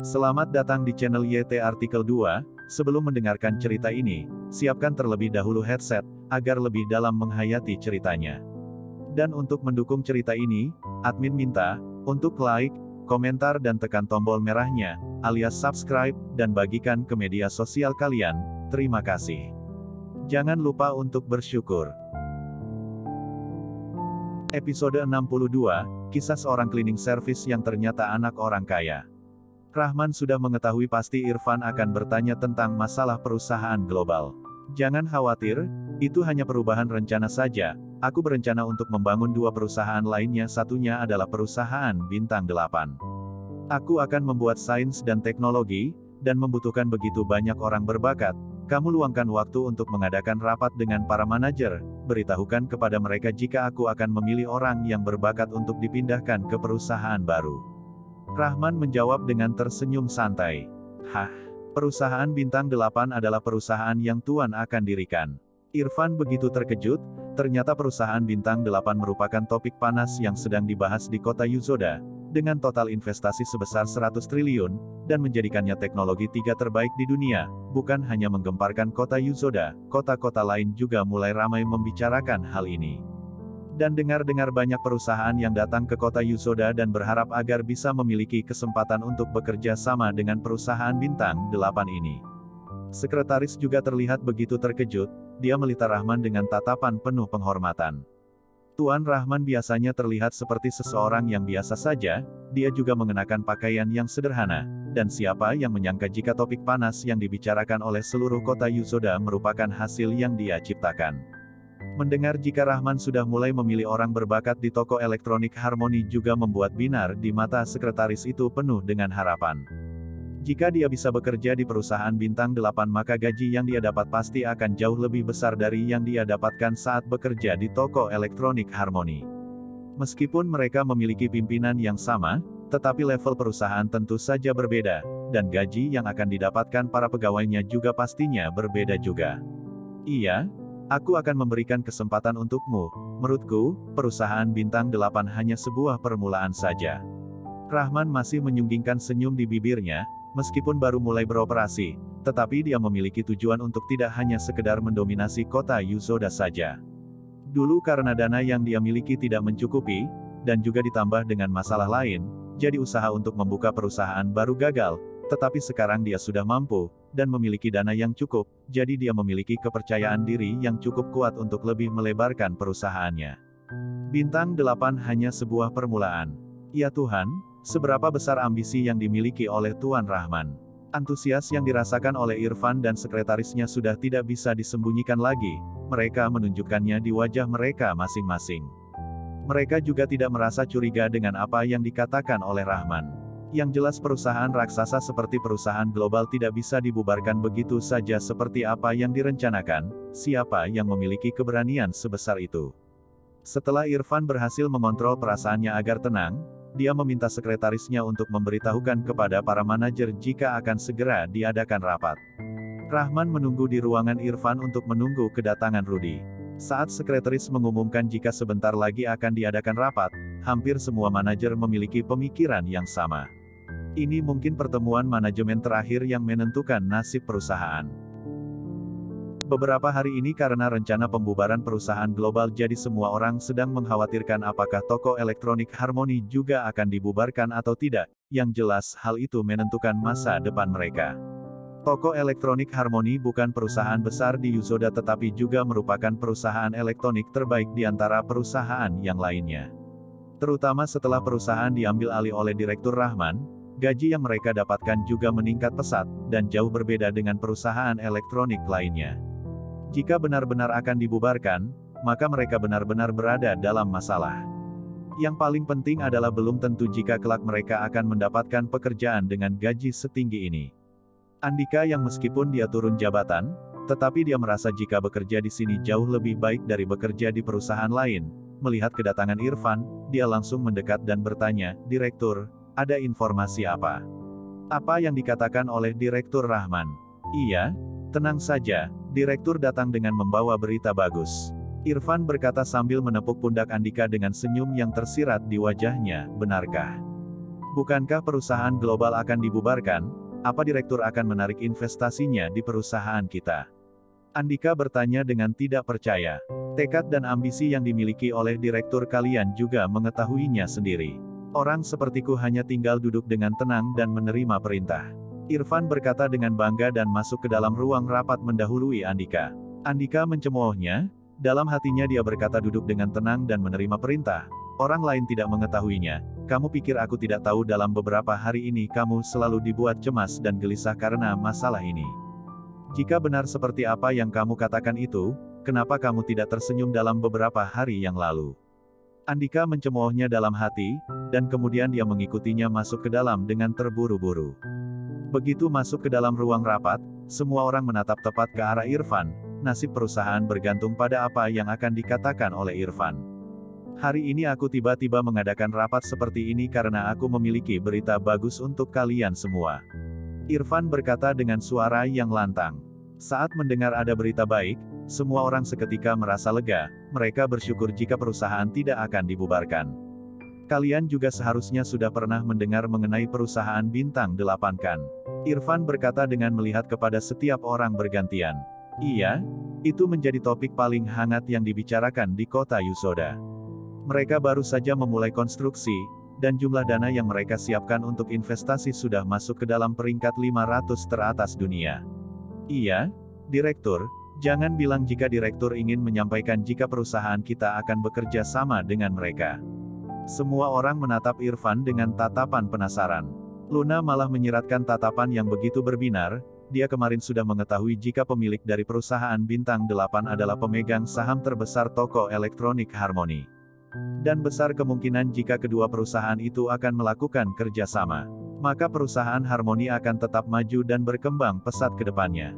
Selamat datang di channel YT Artikel 2. Sebelum mendengarkan cerita ini, siapkan terlebih dahulu headset, agar lebih dalam menghayati ceritanya. Dan untuk mendukung cerita ini, admin minta, untuk like, komentar dan tekan tombol merahnya, alias subscribe, dan bagikan ke media sosial kalian. Terima kasih. Jangan lupa untuk bersyukur. Episode 62, Kisah Seorang Cleaning Service yang Ternyata Anak Orang Kaya. Rahman sudah mengetahui pasti Irfan akan bertanya tentang masalah perusahaan global. Jangan khawatir, itu hanya perubahan rencana saja. Aku berencana untuk membangun dua perusahaan lainnya, satunya adalah perusahaan Bintang 8. Aku akan membuat sains dan teknologi, dan membutuhkan begitu banyak orang berbakat. Kamu luangkan waktu untuk mengadakan rapat dengan para manajer, beritahukan kepada mereka jika aku akan memilih orang yang berbakat untuk dipindahkan ke perusahaan baru. Rahman menjawab dengan tersenyum santai. Hah, perusahaan Bintang 8 adalah perusahaan yang Tuan akan dirikan. Irfan begitu terkejut, ternyata perusahaan Bintang 8 merupakan topik panas yang sedang dibahas di kota Yuzoda, dengan total investasi sebesar 100 triliun, dan menjadikannya teknologi 3 terbaik di dunia. Bukan hanya menggemparkan kota Yuzoda, kota-kota lain juga mulai ramai membicarakan hal ini. Dan dengar-dengar banyak perusahaan yang datang ke kota Yuzoda dan berharap agar bisa memiliki kesempatan untuk bekerja sama dengan perusahaan Bintang 8 ini. Sekretaris juga terlihat begitu terkejut, dia melihat Rahman dengan tatapan penuh penghormatan. Tuan Rahman biasanya terlihat seperti seseorang yang biasa saja, dia juga mengenakan pakaian yang sederhana, dan siapa yang menyangka jika topik panas yang dibicarakan oleh seluruh kota Yuzoda merupakan hasil yang dia ciptakan. Mendengar jika Rahman sudah mulai memilih orang berbakat di toko elektronik Harmoni juga membuat binar di mata sekretaris itu penuh dengan harapan. Jika dia bisa bekerja di perusahaan Bintang 8 maka gaji yang dia dapat pasti akan jauh lebih besar dari yang dia dapatkan saat bekerja di toko elektronik Harmoni. Meskipun mereka memiliki pimpinan yang sama, tetapi level perusahaan tentu saja berbeda, dan gaji yang akan didapatkan para pegawainya juga pastinya berbeda juga. Iya, aku akan memberikan kesempatan untukmu. Menurutku, perusahaan Bintang 8 hanya sebuah permulaan saja. Rahman masih menyunggingkan senyum di bibirnya, meskipun baru mulai beroperasi, tetapi dia memiliki tujuan untuk tidak hanya sekedar mendominasi kota Yuzoda saja. Dulu karena dana yang dia miliki tidak mencukupi, dan juga ditambah dengan masalah lain, jadi usaha untuk membuka perusahaan baru gagal, tetapi sekarang dia sudah mampu, dan memiliki dana yang cukup, jadi dia memiliki kepercayaan diri yang cukup kuat untuk lebih melebarkan perusahaannya. Bintang 8 hanya sebuah permulaan. Ya Tuhan, seberapa besar ambisi yang dimiliki oleh Tuan Rahman. Antusias yang dirasakan oleh Irfan dan sekretarisnya sudah tidak bisa disembunyikan lagi, mereka menunjukkannya di wajah mereka masing-masing. Mereka juga tidak merasa curiga dengan apa yang dikatakan oleh Rahman. Yang jelas perusahaan raksasa seperti perusahaan global tidak bisa dibubarkan begitu saja seperti apa yang direncanakan. Siapa yang memiliki keberanian sebesar itu? Setelah Irfan berhasil mengontrol perasaannya agar tenang, dia meminta sekretarisnya untuk memberitahukan kepada para manajer jika akan segera diadakan rapat. Rahman menunggu di ruangan Irfan untuk menunggu kedatangan Rudy. Saat sekretaris mengumumkan jika sebentar lagi akan diadakan rapat, hampir semua manajer memiliki pemikiran yang sama. Ini mungkin pertemuan manajemen terakhir yang menentukan nasib perusahaan. Beberapa hari ini karena rencana pembubaran perusahaan global jadi semua orang sedang mengkhawatirkan apakah toko elektronik Harmoni juga akan dibubarkan atau tidak, yang jelas hal itu menentukan masa depan mereka. Toko elektronik Harmoni bukan perusahaan besar di Yuzoda tetapi juga merupakan perusahaan elektronik terbaik di antara perusahaan yang lainnya. Terutama setelah perusahaan diambil alih oleh Direktur Rahman, gaji yang mereka dapatkan juga meningkat pesat, dan jauh berbeda dengan perusahaan elektronik lainnya. Jika benar-benar akan dibubarkan, maka mereka benar-benar berada dalam masalah. Yang paling penting adalah belum tentu jika kelak mereka akan mendapatkan pekerjaan dengan gaji setinggi ini. Andika yang meskipun dia turun jabatan, tetapi dia merasa jika bekerja di sini jauh lebih baik dari bekerja di perusahaan lain. Melihat kedatangan Irfan, dia langsung mendekat dan bertanya, "Direktur, ada informasi apa?" Apa yang dikatakan oleh Direktur Rahman? Iya, tenang saja, Direktur datang dengan membawa berita bagus. Irfan berkata sambil menepuk pundak Andika dengan senyum yang tersirat di wajahnya, "Benarkah?" Bukankah perusahaan global akan dibubarkan? Apa direktur akan menarik investasinya di perusahaan kita? Andika bertanya dengan tidak percaya. Tekad dan ambisi yang dimiliki oleh direktur kalian juga mengetahuinya sendiri. Orang sepertiku hanya tinggal duduk dengan tenang dan menerima perintah. Irfan berkata dengan bangga dan masuk ke dalam ruang rapat mendahului Andika. Andika mencemoohnya, dalam hatinya dia berkata duduk dengan tenang dan menerima perintah. Orang lain tidak mengetahuinya. Kamu pikir aku tidak tahu dalam beberapa hari ini kamu selalu dibuat cemas dan gelisah karena masalah ini. Jika benar seperti apa yang kamu katakan itu, kenapa kamu tidak tersenyum dalam beberapa hari yang lalu? Andika mencemoohnya dalam hati, dan kemudian dia mengikutinya masuk ke dalam dengan terburu-buru. Begitu masuk ke dalam ruang rapat, semua orang menatap tepat ke arah Irfan. Nasib perusahaan bergantung pada apa yang akan dikatakan oleh Irfan. Hari ini aku tiba-tiba mengadakan rapat seperti ini karena aku memiliki berita bagus untuk kalian semua. Irfan berkata dengan suara yang lantang. Saat mendengar ada berita baik, semua orang seketika merasa lega. Mereka bersyukur jika perusahaan tidak akan dibubarkan. Kalian juga seharusnya sudah pernah mendengar mengenai perusahaan Bintang 8 kan? Irfan berkata dengan melihat kepada setiap orang bergantian. Iya, itu menjadi topik paling hangat yang dibicarakan di kota Yusoda. Mereka baru saja memulai konstruksi, dan jumlah dana yang mereka siapkan untuk investasi sudah masuk ke dalam peringkat 500 teratas dunia. Iya, Direktur, jangan bilang jika Direktur ingin menyampaikan jika perusahaan kita akan bekerja sama dengan mereka. Semua orang menatap Irfan dengan tatapan penasaran. Luna malah menyiratkan tatapan yang begitu berbinar. Dia kemarin sudah mengetahui jika pemilik dari perusahaan Bintang 8 adalah pemegang saham terbesar toko elektronik Harmony. Dan besar kemungkinan jika kedua perusahaan itu akan melakukan kerjasama, maka perusahaan Harmony akan tetap maju dan berkembang pesat ke depannya.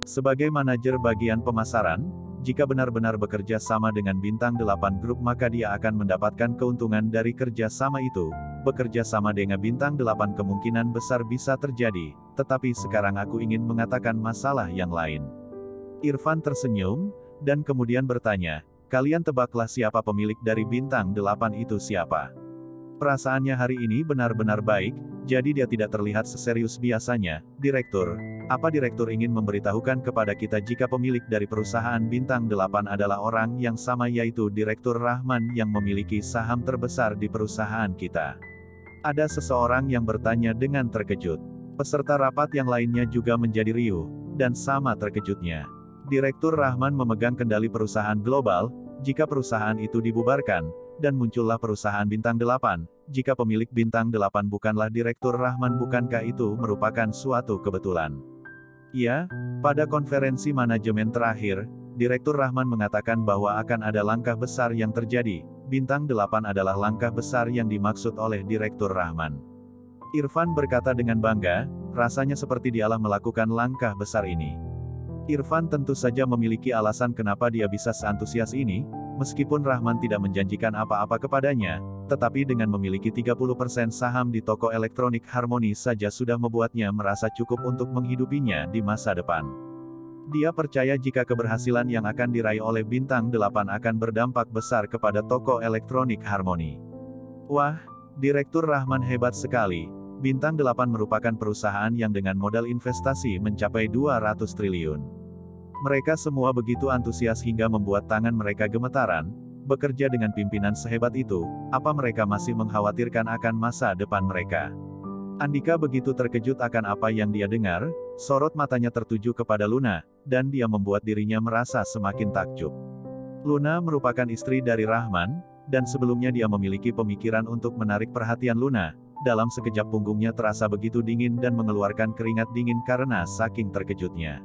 Sebagai manajer bagian pemasaran, jika benar-benar bekerja sama dengan Bintang 8 Group maka dia akan mendapatkan keuntungan dari kerja sama itu. Bekerja sama dengan Bintang 8 kemungkinan besar bisa terjadi, tetapi sekarang aku ingin mengatakan masalah yang lain. Irfan tersenyum, dan kemudian bertanya, kalian tebaklah siapa pemilik dari Bintang 8 itu siapa? Perasaannya hari ini benar-benar baik, jadi dia tidak terlihat seserius biasanya. Direktur, apa Direktur ingin memberitahukan kepada kita jika pemilik dari perusahaan Bintang 8 adalah orang yang sama yaitu Direktur Rahman yang memiliki saham terbesar di perusahaan kita? Ada seseorang yang bertanya dengan terkejut. Peserta rapat yang lainnya juga menjadi riuh, dan sama terkejutnya. Direktur Rahman memegang kendali perusahaan global. Jika perusahaan itu dibubarkan, dan muncullah perusahaan Bintang 8, jika pemilik Bintang 8 bukanlah Direktur Rahman, bukankah itu merupakan suatu kebetulan? Ya, pada konferensi manajemen terakhir, Direktur Rahman mengatakan bahwa akan ada langkah besar yang terjadi. Bintang 8 adalah langkah besar yang dimaksud oleh Direktur Rahman. Irfan berkata dengan bangga, rasanya seperti dialah melakukan langkah besar ini. Irfan tentu saja memiliki alasan kenapa dia bisa seantusias ini, meskipun Rahman tidak menjanjikan apa-apa kepadanya, tetapi dengan memiliki 30% saham di toko elektronik Harmony saja sudah membuatnya merasa cukup untuk menghidupinya di masa depan. Dia percaya jika keberhasilan yang akan diraih oleh Bintang 8 akan berdampak besar kepada toko elektronik Harmony. Wah, Direktur Rahman hebat sekali. Bintang 8 merupakan perusahaan yang dengan modal investasi mencapai 200 triliun. Mereka semua begitu antusias hingga membuat tangan mereka gemetaran. Bekerja dengan pimpinan sehebat itu, apa mereka masih mengkhawatirkan akan masa depan mereka? Andika begitu terkejut akan apa yang dia dengar, sorot matanya tertuju kepada Luna, dan dia membuat dirinya merasa semakin takjub. Luna merupakan istri dari Rahman, dan sebelumnya dia memiliki pemikiran untuk menarik perhatian Luna. Dalam sekejap punggungnya terasa begitu dingin dan mengeluarkan keringat dingin karena saking terkejutnya.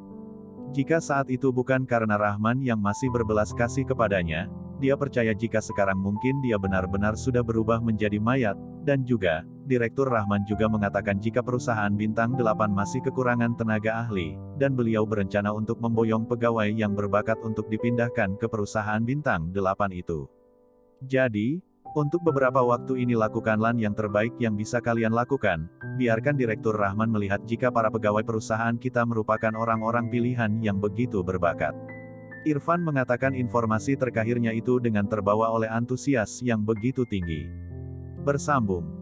Jika saat itu bukan karena Rahman yang masih berbelas kasih kepadanya, dia percaya jika sekarang mungkin dia benar-benar sudah berubah menjadi mayat, dan juga, Direktur Rahman juga mengatakan jika perusahaan Bintang 8 masih kekurangan tenaga ahli, dan beliau berencana untuk memboyong pegawai yang berbakat untuk dipindahkan ke perusahaan Bintang 8 itu. Jadi, untuk beberapa waktu ini lakukanlah yang terbaik yang bisa kalian lakukan, biarkan Direktur Rahman melihat jika para pegawai perusahaan kita merupakan orang-orang pilihan yang begitu berbakat. Irfan mengatakan informasi terkahirnya itu dengan terbawa oleh antusias yang begitu tinggi. Bersambung.